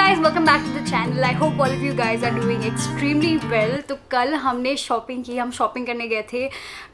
guys, welcome back to the channel. I hope all of you guys are doing extremely well. तो कल हमने shopping की, हम shopping करने गए थे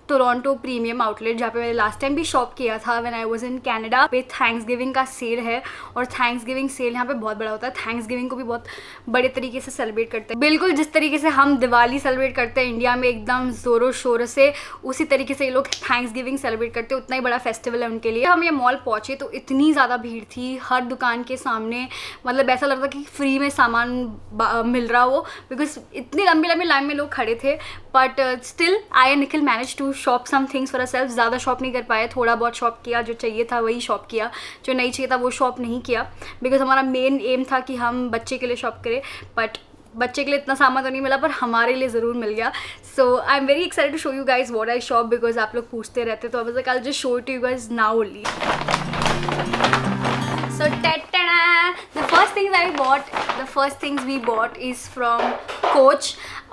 टोरंटो प्रीमियम आउटलेट, जहाँ पे मैंने लास्ट टाइम भी शॉप किया था when I was in Canada. पे थैंक्सगिविंग का सेल है और थैंक्सगिविंग सेल यहाँ पे बहुत बड़ा होता है। थैंक्सगिविंग को भी बहुत बड़े तरीके से सेलिब्रेट करते हैं, बिल्कुल जिस तरीके से हम दिवाली सेलिब्रेट करते हैं इंडिया में एकदम ज़ोरों शोरों से, उसी तरीके से ये लोग थैंक्सगिविंग सेलिब्रेट करते हैं। उतना ही बड़ा फेस्टिवल है उनके लिए। हम ये मॉल पहुँचे तो इतनी ज़्यादा भीड़ थी हर दुकान के सामने, मतलब ऐसा लगता कि फ्री में सामान मिल रहा हो, बिकॉज इतनी लंबी लंबी लाइन में लोग खड़े थे। But still I and Nikhil manage to shop some things for ourself. ज़्यादा शॉप नहीं कर पाए, थोड़ा बहुत शॉप किया, जो चाहिए था वही शॉप किया, जो नहीं चाहिए था वो शॉप नहीं किया, बिकॉज हमारा मेन एम था कि हम बच्चे के लिए शॉप करें। बट बच्चे के लिए इतना सामान तो नहीं मिला, पर हमारे लिए ज़रूर मिल गया। So I am very excited to show you guys what I shop, because आप लोग पूछते रहते, तो अब I just show to you guys now only. So the first things we bought is from Coach.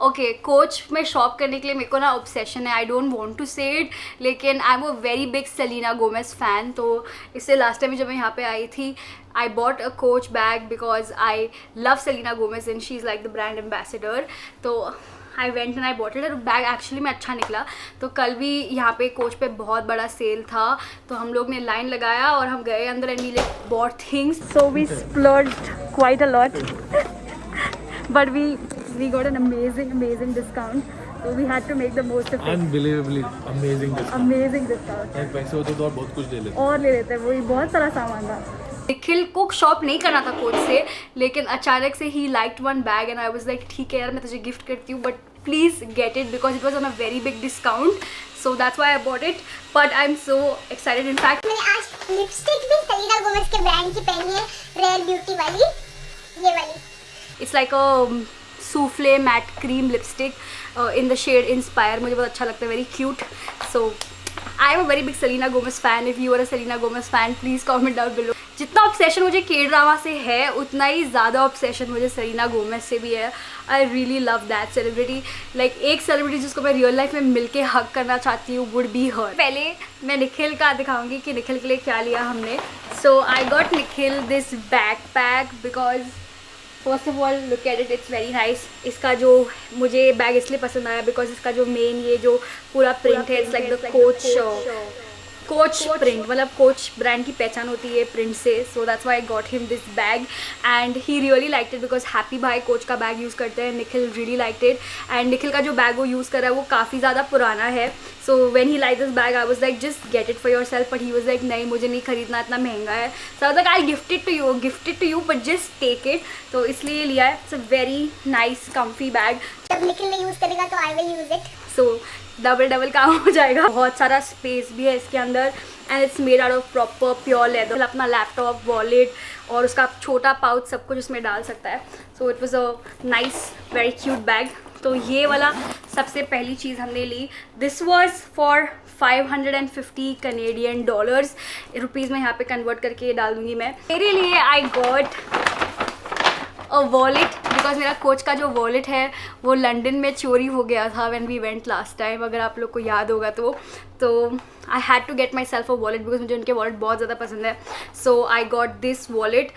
Okay, Coach में shop करने के लिए मेरे को ना ऑब्सेशन है, आई डोंट वांट टू से इट, लेकिन आई am a very big Selena Gomez fan. तो इससे लास्ट टाइम जब मैं यहाँ पे आई थी, I bought a coach bag because I love Selena Gomez and she is like the brand ambassador. तो I went and I bought it, और बैग एक्चुअली में अच्छा निकला। तो कल भी यहाँ पे कोच पे बहुत बड़ा सेल था, तो हम लोग ने लाइन लगाया और हम गए अंदर and we like bought things. So we splurged quite a lot but we got an amazing discount, so we had to make the most of it. Unbelievably amazing discount. पैसे होते तो और बहुत कुछ ले लेते वही बहुत सारा सामान था। निखिल को शॉप नहीं करना था कोच से, लेकिन अचानक से he liked one bag and I was like ठीक है यार मैं तुझे गिफ्ट करती हूँ, but please get it because it was on a very big discount. So that's why I bought it, but I am so excited. In fact मैंने आज lipstick भी सेलिना गोमेज के ब्रांड की पहनी है, रेयर ब्यूटी वाली, ये वाली। It's like a souffle matte cream lipstick in the shade inspire. मुझे बहुत अच्छा लगता है, very cute. So I am a very big Selena Gomez fan. If you are a Selena Gomez fan please comment down below. जितना obsession मुझे K drama से है, उतना ही ज़्यादा ऑब्सेशन मुझे सेलिना गोमेज से भी है। I really love that celebrity. Like एक सेलिब्रिटी जिसको मैं रियल लाइफ में मिलके हक करना चाहती हूँ वुड बी हर। पहले मैं निखिल का दिखाऊंगी कि निखिल के लिए क्या लिया हमने। So I got Nikhil this backpack because first of all look at it, it's very nice. इसका जो मुझे बैग इसलिए पसंद आया बिकॉज इसका जो मेन ये जो पूरा प्रिंट है, it's like the coach print, मतलब कोच ब्रांड की पहचान होती है प्रिंट से। So that's why I got him this bag and he really liked it because happy भाई कोच का बैग यूज़ करते हैं। Nikhil really liked it and Nikhil का जो बैग वो यूज़ कर रहा है वो काफ़ी ज़्यादा पुराना है। So when he like this bag I was like just get it for yourself, but he was like नहीं मुझे नहीं खरीदना, इतना महंगा है। So I was like I gift it to you but just take it. तो इसलिए लिया है। It's a very nice comfy bag. जब निखिल ने यूज़ करेगा तो I will use it. So double काम हो जाएगा। बहुत सारा स्पेस भी है इसके अंदर and it's made out of proper pure leather. अपना लैपटॉप, वॉलेट और उसका छोटा पाउच सब कुछ उसमें डाल सकता है। So it was a nice very cute bag. तो ये वाला सबसे पहली चीज़ हमने ली। This was for 550 Canadian dollars. Rupees में यहाँ पे कन्वर्ट करके डाल दूँगी मैं। मेरे लिए I got a wallet because मेरा कोच का जो वॉलेट है वो लंदन में चोरी हो गया था when we went last time, अगर आप लोग को याद होगा तो I had to get myself a wallet because मुझे उनके वॉलेट बहुत ज़्यादा पसंद है। So I got this wallet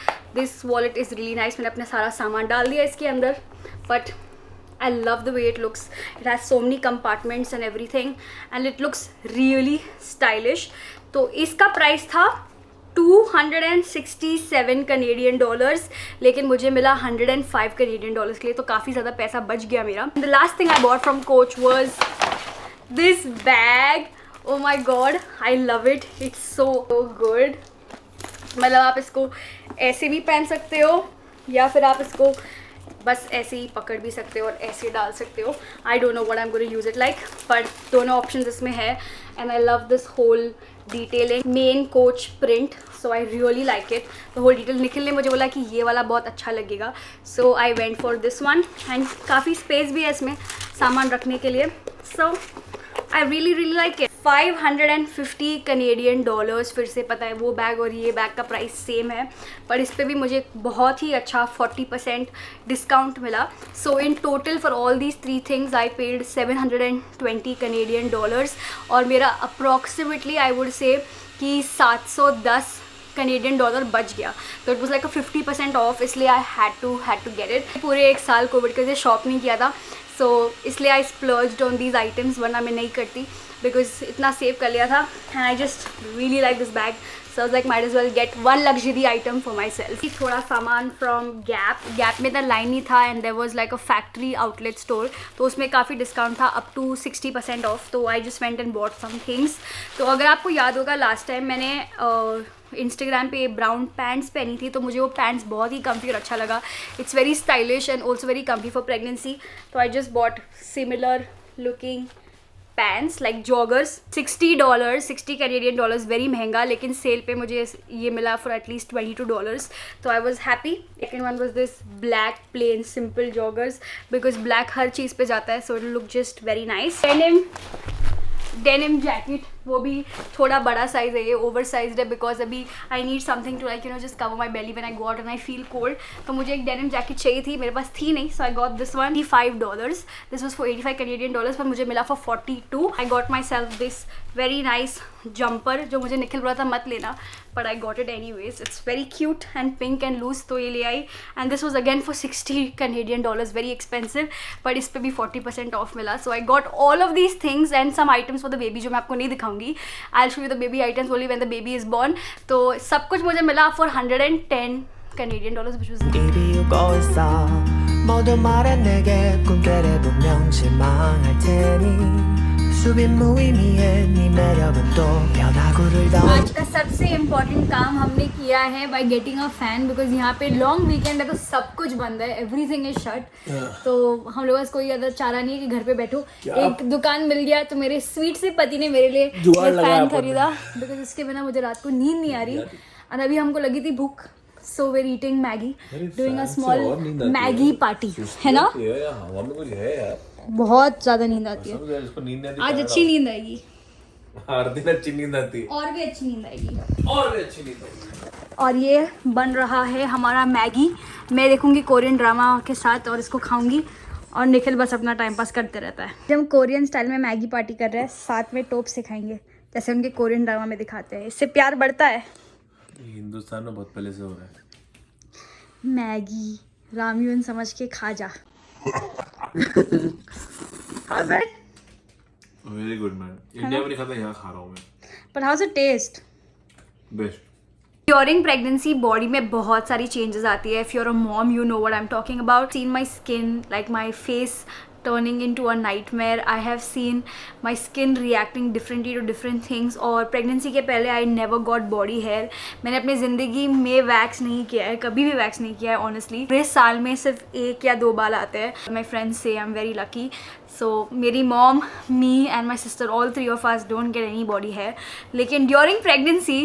is really nice. मैंने अपना सारा सामान डाल दिया इसके अंदर, but I love the way it looks. It has so many compartments and everything and it looks really stylish. तो इसका प्राइस था 267 कनेडियन डॉलर्स, लेकिन मुझे मिला 105 कनेडियन डॉलर्स के लिए, तो काफ़ी ज़्यादा पैसा बच गया मेरा। The last thing I bought from Coach was this bag. Oh my god, I love it. It's so good. मतलब आप इसको ऐसे भी पहन सकते हो या फिर आप इसको बस ऐसे ही पकड़ भी सकते हो और ऐसे डाल सकते हो। I don't know what I am going to use it like, but दोनों ऑप्शंस इसमें है and I love this whole detailing main coach print. So I really like it the whole detail. Nikhil ने मुझे बोला कि ये वाला बहुत अच्छा लगेगा, so I went for this one and काफ़ी स्पेस भी है इसमें सामान रखने के लिए। So I really like it. 550 Canadian dollars, फिर से पता है वो बैग और ये बैग का प्राइस सेम है, पर इस पर भी मुझे बहुत ही अच्छा 40% डिस्काउंट मिला। So in total for all these 3 things I paid 720 Canadian dollars और मेरा अप्रॉक्सीमेटली आई वुड से कि 710 कैनेडियन डॉलर बच गया, तो it was like a 50% off, इसलिए I had to get it. पूरे 1 साल कोविड के वजह से शॉप नहीं किया था, सो इसलिए आई स्प्लर्ज्ड ऑन दीज आइटम्स, वरना मैं नहीं करती बिकॉज इतना सेव कर लिया था and I just really like this bag, so like might as well get one luxury item for myself. थोड़ा सामान फ्रॉम गैप में इतना लाइन नहीं था and there was like a factory outlet store, तो उसमें काफ़ी डिस्काउंट था अप टू 60% ऑफ, तो I just went and bought some things. तो अगर आपको याद होगा लास्ट टाइम मैंने इंस्टाग्राम पे ब्राउन पैंट्स पहनी थी, तो मुझे वो पैंट्स बहुत ही कम्फी और अच्छा लगा। It's very stylish and also very comfy for pregnancy, तो I just bought similar looking pants like joggers. $60 Canadian dollars, very महंगा, लेकिन सेल पे मुझे ये मिला फॉर एटलीस्ट $22, तो I was happy. Second one was this black plain simple joggers, because black हर चीज़ पे जाता है, so it look just very nice. Denim jacket, वो भी थोड़ा बड़ा साइज़ है, ये ओवर साइज्ड है बिकॉज अभी I need something to like just cover my belly when I go out and I feel cold, तो मुझे एक डेनिम जैकेट चाहिए थी, मेरे पास थी नहीं, so I got this one. $85, this was for 85 Canadian dollars, पर मुझे मिला for 42। I got myself this very nice jumper, जो मुझे निखिल बोला था मत लेना, but I got it anyways, it's very cute and pink and loose, तो ये ले आई and this was again for 60 Canadian dollars, very expensive, but इस पर भी 40% ऑफ मिला, सो I got all of these things and some items for the baby, जो मैं आपको नहीं दिखाऊंगी, I show you the baby items only when the baby is born. तो सब कुछ मुझे मिला for 110 Canadian dollars, which was 이비우고 있어 모두 말해 내게 꿈결해도 명실망할 테니 수빈 무의미해 네 매력은 또 변화구를 더 आज का सबसे इम्पॉर्टेंट काम हमने किया है by getting a fan, because यहाँ पे लॉन्ग वीकेंड है तो सब कुछ बंद है, एवरीथिंग इज शट, तो हम लोगों को कोई अदर चारा नहीं है कि घर पे बैठो। एक दुकान मिल गया, तो मेरे स्वीट से पति ने मेरे लिए ये फैन खरीदा, बिकॉज इसके बिना मुझे रात को नींद नहीं आ रही, और अभी हमको लगी थी भूख, so we're eating Maggi, doing a small Maggi party, है ना? हवा में कुछ है यार, बहुत ज्यादा नींद आती है, इसको नींद नहीं आती, आज अच्छी नींद आएगी, हर दिन अच्छी नींद आती है, और भी अच्छी नींद आएगी, और भी अच्छी नींद आती है। और ये बन रहा है हमारा मैगी, मैं देखूंगी कोरियन ड्रामा के साथ और इसको खाऊंगी, और निखिल बस अपना टाइम पास करते रहता है। जब हम कोरियन स्टाइल में मैगी पार्टी कर रहे हैं, साथ में टोप सिखाएंगे जैसे उनके कोरियन ड्रामा में दिखाते हैं, इससे प्यार बढ़ता है। हिंदुस्तान में बहुत पहले से हो रहा है। मैगी रामयून समझ के खा जा। वेरी गुड मैन, इंडिया में नहीं खाता, यहाँ खा रहा हूँ मैं। But how is it taste? Best. During pregnancy body में बहुत सारी चेंजेस आती है। If you are a mom you know what I am talking about. Seen my skin like my face turning into a nightmare. I have seen my skin reacting differently to different things. और pregnancy के पहले I never got body hair. मैंने अपनी ज़िंदगी में wax नहीं किया है, कभी भी वैक्स नहीं किया है ऑनेस्टली। पूरे साल में सिर्फ 1 या 2 बाल आते हैं। माई फ्रेंड्स से आई एम वेरी लकी। सो मेरी mom, me and my sister, all 3 of us don't get any body hair. लेकिन during pregnancy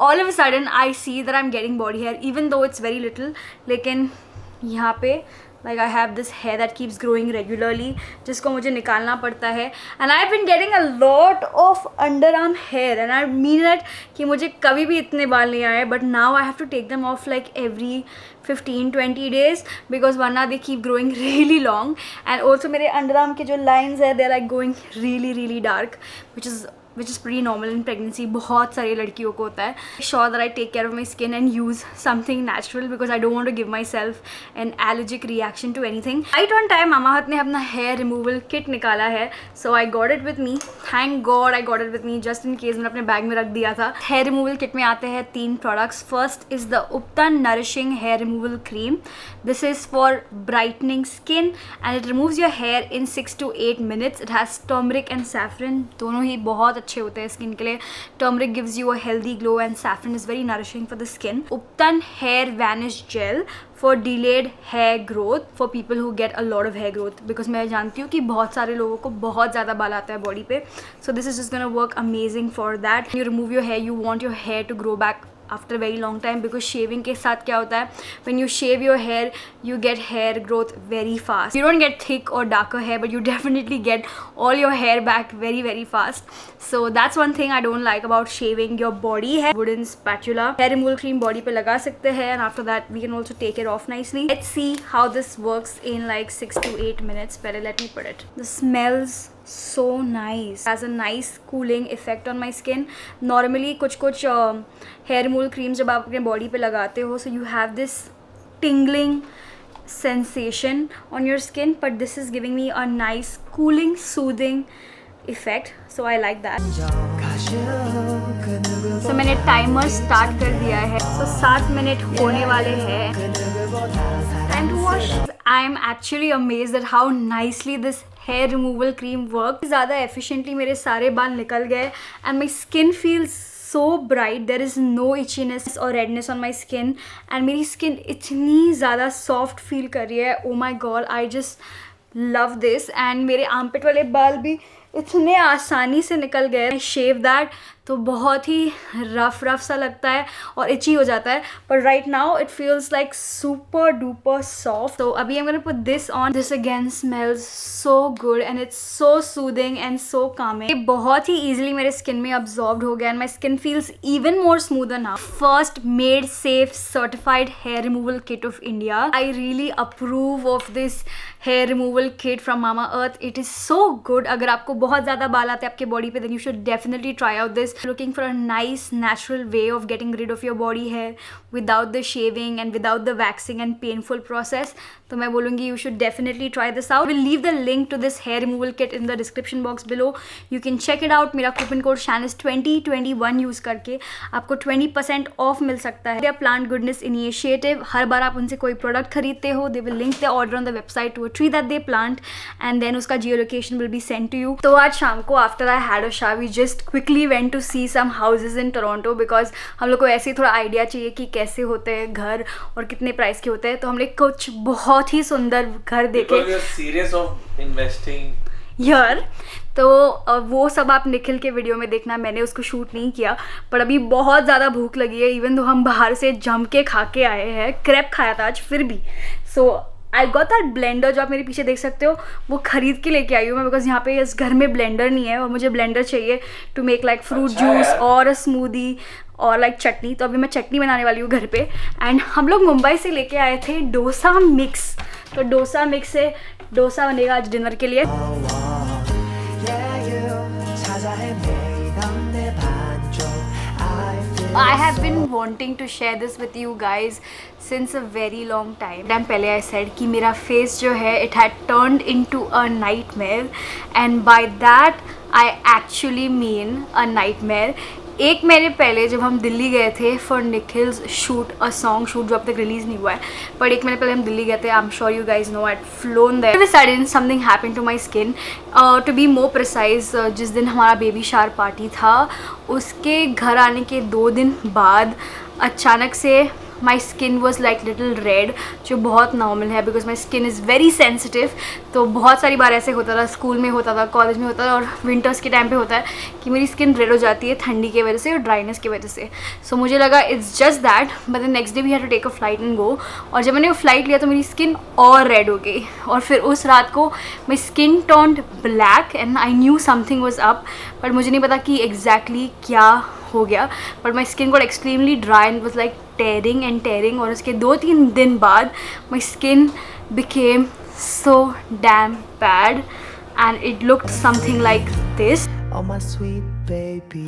all of a sudden I see that I'm getting body hair even though it's very little. लेकिन यहाँ पे like I have this hair that keeps growing regularly, जिसको मुझे निकालना पड़ता है, and I've been getting a lot of underarm hair and I mean that कि मुझे कभी भी इतने बाल नहीं आए, but now I have to take them off like every 15-20 days because वरना they keep growing really long, and also मेरे underarm के जो lines है they're like going really dark, which is pretty normal in pregnancy. बहुत सारी लड़कियों को होता है. Sure that I take care of my skin and use something natural because I don't want to give myself an allergic reaction to anything. Right on time Mama Earth ने अपना hair removal kit निकाला है, so I got it with me. Thank God I got it with me just in case मैंने अपने bag में रख दिया था. Hair removal kit में आते हैं 3 products. First is the Uptan Nourishing Hair Removal Cream. This is for brightening skin and it removes your hair in 6 to 8 minutes. It has turmeric and saffron. दोनों ही बहुत अच्छे होते हैं स्किन के लिए. Turmeric gives you a healthy glow and saffron is very nourishing for the skin. Ubtan hair vanish gel for delayed hair growth for people who get a lot of hair growth, because मैं जानती हूँ कि बहुत सारे लोगों को बहुत ज़्यादा बाल आता है बॉडी पे. So this is just gonna work amazing for that. You remove your hair, you want your hair to grow back after very long time, because shaving के साथ क्या होता है, when you shave your hair you get hair growth very fast. You don't get thick or darker hair, but you definitely get all your hair back very, very fast. So that's one thing I don't like about shaving your body hair. Wooden spatula hair removal cream body पे लगा सकते हैं, and after that we can also take it off nicely. Let's see how this works in like 6 to 8 minutes. पहले let me put it. The smells so nice. Has a nice cooling effect on my skin. Normally कुछ hair removal creams जब आप अपने body पे लगाते हो, so you have this tingling sensation on your skin, but this is giving me a nice cooling, soothing effect, so I like that. So मैंने timer start कर दिया है, so 7 मिनट होने वाले हैं. Time to wash. I am actually amazed at how nicely this hair removal cream works. ज़्यादा efficiently मेरे सारे बाल निकल गए and my skin feels so bright. There is no itchiness or redness on my skin and मेरी skin इतनी ज़्यादा soft feel कर रही है. Oh my god, I just love this. And मेरे armpit वाले बाल भी इतने आसानी से निकल गए. I shave that तो बहुत ही रफ सा लगता है और इची हो जाता है, but right now it feels like super duper soft. So अभी I'm gonna put this on. This again smells so good and it's so soothing and so calming. ये बहुत ही easily मेरे skin में absorbed हो गया and my skin feels even more smoother now. First made safe certified hair removal kit of India. I really approve of this hair removal kit from Mama Earth. It is so good. अगर आपको बहुत ज़्यादा बाल आते हैं आपके body पे, then you should definitely try out this. Looking for a nice natural way of getting rid of your body hair without the shaving and without the waxing and painful process, तो मैं बोलूँगी you should definitely try this out. We'll leave the link to this hair removal kit in the description box below. You can check it out. मेरा coupon code SHANIS2021 use करके आपको 20% of मिल सकता है. Their Plant Goodness Initiative, हर बार आप उनसे कोई product खरीदते हो, they will link their order on the website to a tree that they plant and then उसका geolocation will be sent to you. तो आज शाम को after I had a shower, we just quickly went to see some houses in Toronto because हम लोग को ऐसे ही थोड़ा आइडिया चाहिए कि कैसे होते हैं घर और कितने प्राइस के होते हैं. तो हमने कुछ बहुत ही सुंदर घर देखे. Because we are serious of investing यार तो वो सब आप निखिल के वीडियो में देखना. मैंने उसको शूट नहीं किया, पर अभी बहुत ज़्यादा भूख लगी है. इवन तो हम बाहर से जम के खा के आए हैं, क्रैप खाया था आज फिर भी. सो आई गॉट दैट ब्लेंडर जो आप मेरे पीछे देख सकते हो, वो खरीद के लेके आई हूँ मैं, बिकॉज यहाँ पे इस घर में ब्लेंडर नहीं है और मुझे ब्लेंडर चाहिए to make like fruit juice और स्मूदी और लाइक चटनी. तो अभी मैं चटनी बनाने वाली हूँ घर पे. एंड हम लोग मुंबई से लेके आए थे डोसा मिक्स, तो डोसा मिक्स से डोसा बनेगा आज डिनर के लिए. I have been wanting to share this with you guys since a very long time. Time पहले I said कि मेरा face जो है it had turned into a nightmare, and by that I actually mean a nightmare. एक महीने पहले जब हम दिल्ली गए थे for Nikhil's shoot a song shoot जो अब तक रिलीज़ नहीं हुआ है, पर एक महीने पहले हम दिल्ली गए थे. I am sure you guys know I flown there. Sudden something happened to my skin. To be more precise, जिस दिन हमारा बेबी शावर पार्टी था उसके घर आने के 2 दिन बाद अचानक से my skin was like little red, जो बहुत नॉर्मल है because my skin is very sensitive. तो बहुत सारी बार ऐसे होता था, स्कूल में होता था, कॉलेज में होता था और विंटर्स के टाइम पे होता है कि मेरी स्किन रेड हो जाती है ठंडी की वजह से और ड्राइनेस की वजह से. सो मुझे लगा it's just that, but the next day we had to take a flight and go. और जब मैंने वो फ्लाइट लिया तो मेरी स्किन और रेड हो गई और फिर उस रात को my skin turned black and I knew something was up, but मुझे नहीं पता कि एग्जैक्टली क्या हो गया. But my skin got extremely dry and was like tearing और उसके 2-3 दिन बाद my skin became so damn bad and it looked something like this. Oh my sweet baby.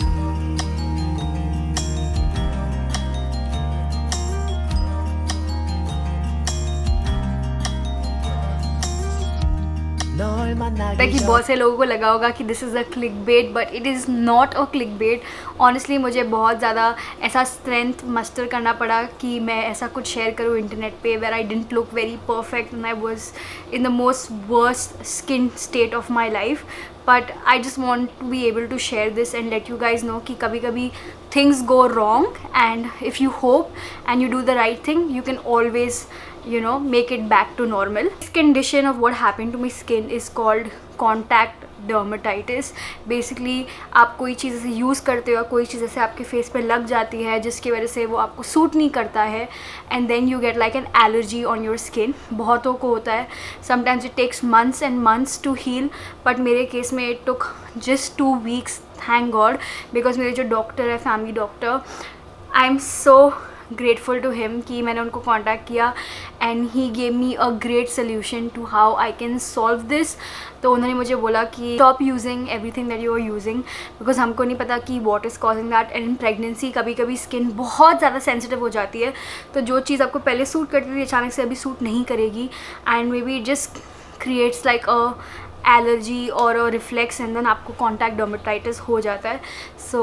कि बहुत से लोगों को लगा होगा कि this is a click bait, but it is not a click bait. Honestly मुझे बहुत ज़्यादा ऐसा स्ट्रेंथ मस्टर करना पड़ा कि मैं ऐसा कुछ शेयर करूँ इंटरनेट पे where I didn't look very perfect and I was in the most worst skin state of my life. But I just want to be able to share this and let you guys know कि कभी कभी things go wrong and if you hope and you do the right thing, you can always, make it back to normal. This condition of what happened to my skin is called contact dermatitis. Basically आप कोई चीज़ ऐसे use करते हो, कोई चीज़ ऐसे आपके face पे लग जाती है जिसकी वजह से वो आपको सूट नहीं करता है, and then you get like an allergy on your skin. बहुतों को होता है, sometimes it takes months and months to heal, but मेरे केस में it took just 2 weeks, thank God, because मेरे जो डॉक्टर है, family doctor, I am so grateful to him कि मैंने उनको कांटेक्ट किया and he gave me a great solution to how I can solve this. तो उन्होंने मुझे बोला कि stop using everything that you are using, because हमको नहीं पता कि what is causing that. And in pregnancy कभी कभी स्किन बहुत ज़्यादा सेंसिटिव हो जाती है, तो जो चीज़ आपको पहले सूट करती थी अचानक से अभी सूट नहीं करेगी, and maybe it just creates like a allergy और रिफ्लेक्स, एंड देन आपको कॉन्टैक्ट डर्मेटाइटिस हो जाता है। So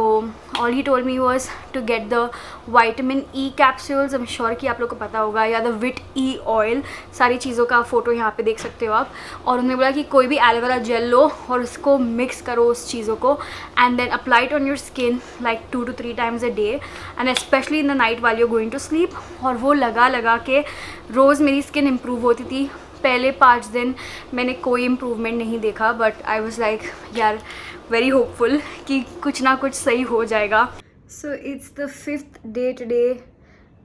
all he told me was to get the vitamin E capsules, I am sure कि आप लोग को पता होगा, या द विट ई ऑयल, सारी चीज़ों का फ़ोटो यहाँ पे देख सकते हो आप। और उन्होंने बोला कि कोई भी एलोवेरा जेल लो और उसको मिक्स करो उस चीज़ों को, and then apply it on your skin like 2 to 3 times a day, and specially in the night while you are going to sleep. और वो लगा के रोज़ मेरी स्किन इम्प्रूव होती थी। पहले 5 दिन मैंने कोई इम्प्रूवमेंट नहीं देखा, बट आई वॉज लाइक यार वेरी होपफुल कि कुछ ना कुछ सही हो जाएगा। So it's the 5th day today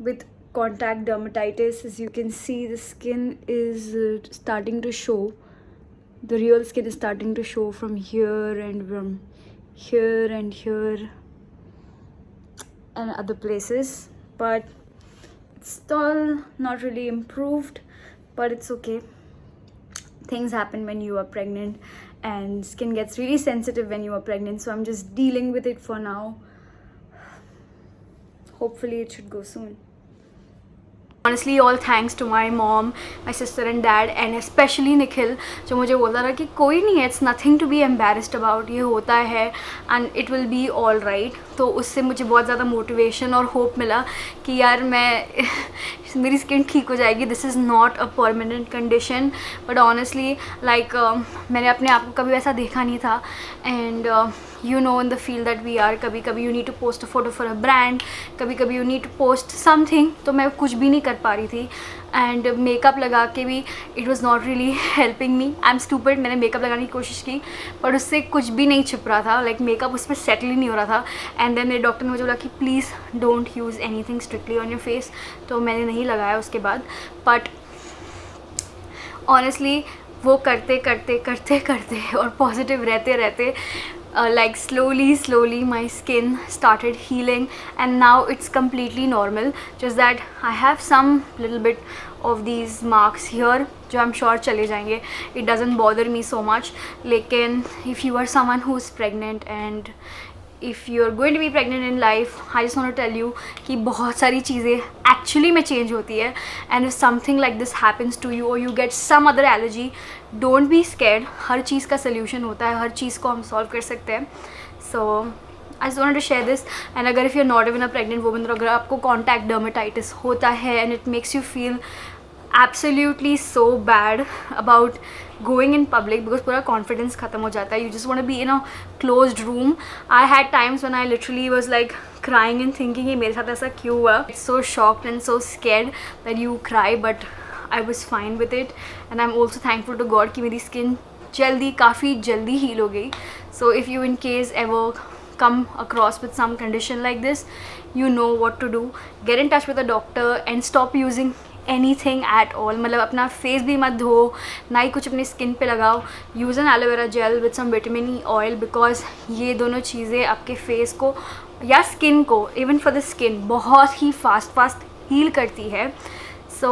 with contact dermatitis. As you can see the skin is starting to show, the real skin is starting to show from here and from here and here and other places, but it's still not really improved, but it's okay. Things happen when you are pregnant, and skin gets really sensitive when you are pregnant, so I'm just dealing with it for now. Hopefully it should go soon. Honestly, all thanks to my mom, my sister and dad, and especially Nikhil, जो मुझे बोलता रहा कि कोई नहीं है, it's nothing to be embarrassed about, ये होता है and it will be all right। तो उससे मुझे बहुत ज़्यादा मोटिवेशन और होप मिला कि यार मैं मेरी स्किन ठीक हो जाएगी, this is not a permanent condition. But honestly like मैंने अपने आप को कभी वैसा देखा नहीं था, and you know in the field that we are, कभी कभी you need to post a photo for a brand, कभी कभी you need to post something, तो मैं कुछ भी नहीं कर पा रही थी। एंड मेकअप लगा के भी it was not really helping me. I M stupid, मैंने मेकअप लगाने की कोशिश की पर उससे कुछ भी नहीं छिप रहा था, लाइक मेकअप उस पर सेटल ही नहीं हो रहा था। एंड देन मेरे डॉक्टर ने मुझे बोला कि please don't use anything strictly on your face, तो मैंने नहीं लगाया उसके बाद। बट ऑनेस्टली वो करते और पॉजिटिव रहते like slowly my skin started healing, and now it's completely normal, just that I have some little bit of these marks here जो I'm sure चले जाएंगे, it doesn't bother me so much। लेकिन if you are someone who is pregnant and if you are going to be pregnant in life, I just want to tell you कि बहुत सारी चीज़ें actually में change होती है, and if something like this happens to you or you get some other allergy, don't be scared। हर चीज़ का solution होता है, हर चीज़ को हम solve कर सकते हैं। So I just wanted to share this, and अगर if you're not even a pregnant woman, और अगर आपको contact dermatitis होता है and it makes you feel absolutely so bad about going in public because पूरा confidence ख़त्म हो जाता है, you just want to be in a closed room। I had times when I literally was like crying and thinking कि मेरे साथ ऐसा क्यों हुआ। It's so shocked and so scared that you cry, but I was fine with it, and I'm also thankful to God कि मेरी skin काफ़ी जल्दी heal हो गई। So if you in case ever come across with some condition like this, you know what to do, get in touch with a doctor and stop using anything at all। मतलब अपना face भी मत धो, ना ही कुछ अपनी skin पे लगाओ। Use an aloe vera gel with some vitamin E oil, because ये दोनों चीज़ें आपके फेस को या स्किन को, इवन फॉर द स्किन, बहुत ही फास्ट हील करती है। So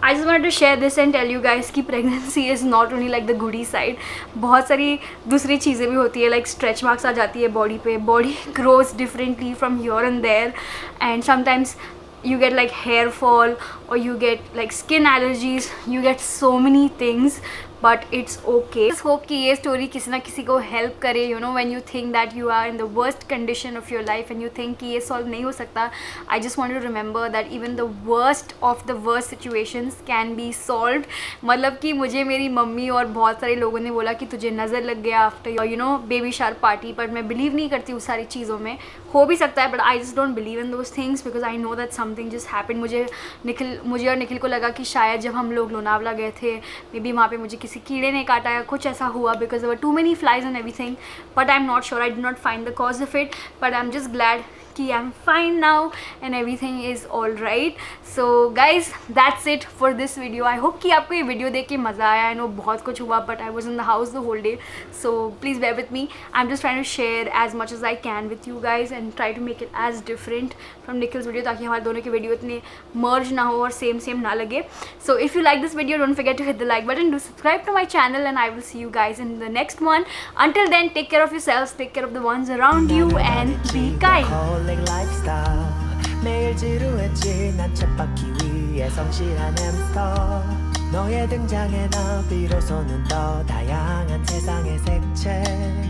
I just wanted to share this and tell you guys कि pregnancy is not only like the goody side, बहुत सारी दूसरी चीज़ें भी होती है, लाइक स्ट्रेच मार्क्स आ जाती है बॉडी पे, body grows differently from here and there, and sometimes you get like hair fall or you get like skin allergies, you get so many things, but it's okay। Just hope कि ये story किसी ना किसी को help करे, you know, when you think that you are in the worst condition of your life and you think कि ये solve नहीं हो सकता, I just want you to remember that even the worst of the worst situations can be solved। मतलब कि मुझे मेरी mummy और बहुत सारे लोगों ने बोला कि तुझे नज़र लग गया after your you know baby shower party, पर मैं believe नहीं करती उस सारी चीज़ों में, हो भी सकता है, but I just don't believe in those things because I know that something just happened। मुझे और निखिल को लगा कि शायद जब हम लोग लोनावला गए थे, मे बी वहाँ पे मुझे किसी कीड़े ने काटा या कुछ ऐसा हुआ, because there were too many flies and everything, but I am not sure, I did not find the cause of it, but I am just glad कि I am fine now and everything is all right. So guys that's it for this video. I hope कि आपको ये video देख के मज़ा आया. I know बहुत कुछ हुआ, but I was in the house the whole day, so please bear with me. I am just trying to share as much as I can with you guys and try to make it as different from Nikhil's video, ताकि हमारे दोनों के video इतने मर्ज ना हो और same ना लगे. So if you like this video, don't forget to hit the like button, do subscribe to my channel, and I will see you guys in the next one. Until then, take care of yourselves, take care of the ones around you, and be kind. 매일 지루했지 난 쳇바퀴 위에 성실한 햄스터 너의 등장에 나 비로소는 더 다양한 세상에